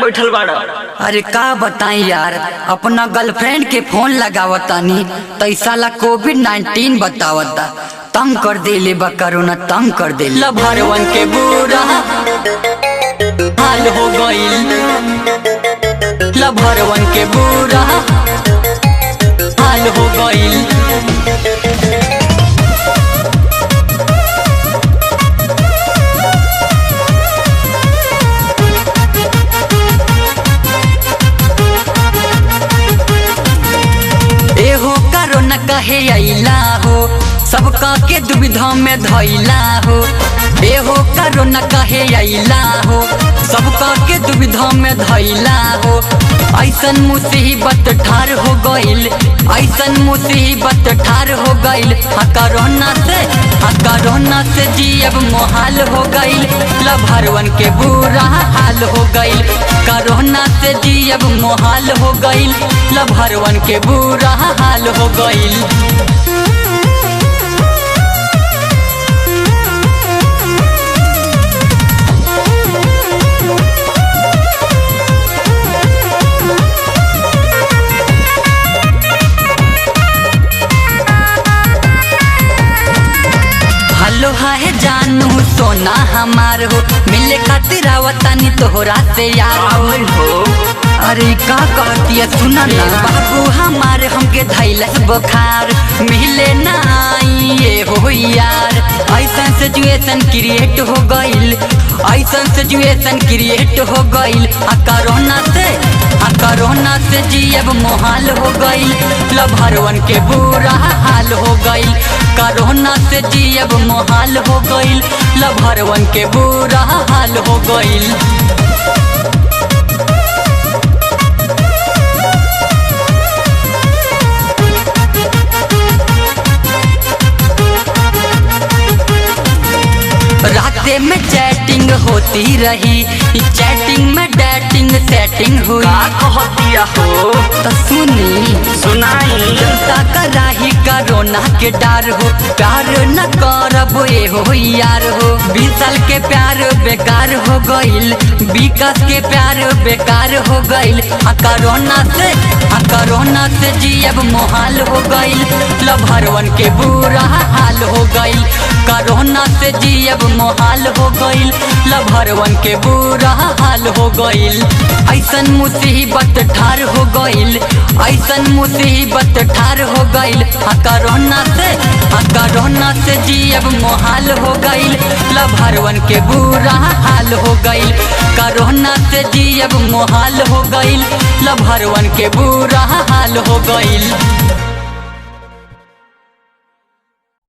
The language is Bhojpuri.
बैठल बाड़ा? अरे का बताई यार, अपना गर्लफ्रेंड के फोन लगावतानी तो साला कोविड-19 बतावता। तंग कर देले बा कोरोना, तंग कर देले। लभरवन के बुरा हाल हो गईल, लभरवन के बुरा हाल हो गईल। एहो कोरोना कहे अइला हो, सबका के दुविधा में धइला हो। एहो कोरोना कहे अइला हो, सबका के दुविधा में धइला हो। ऐसन मुसीबत ठार हो गईल, ऐसन मुसीबत ठार हो गईल। कोरोना से जियब मोहाल हो गईल, लभरवन के बुरा हाल हो गईल। कोरोना से जियब मोहाल हो गईल, लभरवन के बुरा हाल हो गईल। हेलो हाय जानू सोना हमार हो, मिले खातिर आवतानी तोहरा से यार हो। अरे का कहती है सुना ना, बाबू हमारे हमके धैलस बुखार, मिले ना आइए हो यार। ऐसा सिचुएशन क्रिएट हो गईल, ऐसा सिचुएशन क्रिएट हो गईल। कोरोना से जियब मोहाल हो गईल, लभरवन के बुरा हाल हो गईल। कोरोना से जियब मोहाल हो गईल, लभरवन के बुरा हाल हो गईल। राते में चैटिंग होती रही, चैटिंग में डेटिंग सेटिंग हुई। कहतिया हो तो सुनाई जनता कराही कोरोना के डर हो, प्यार न करब ए हो यार हो। 20 साल के प्यार बेकार हो गईल, विकास के प्यार बेकार हो गईल। कोरोना से जियब मोहाल हो गईल, लभरवन के बुरा हाल हो गईल। कोरोना से जियब मोहाल हो गईल, लभरवन के बुरा हाल हो गईल। ऐसन मुसीबत ठार हो गईल, ऐसन मुसीबत ठार हो गईल। कोरोना से जियब मोहाल हो गईल, लभरवन के बुरा हाल हो गईल। कोरोना से जियब मोहाल हो गईल, लभरवन के बुरा हाल हो गईल।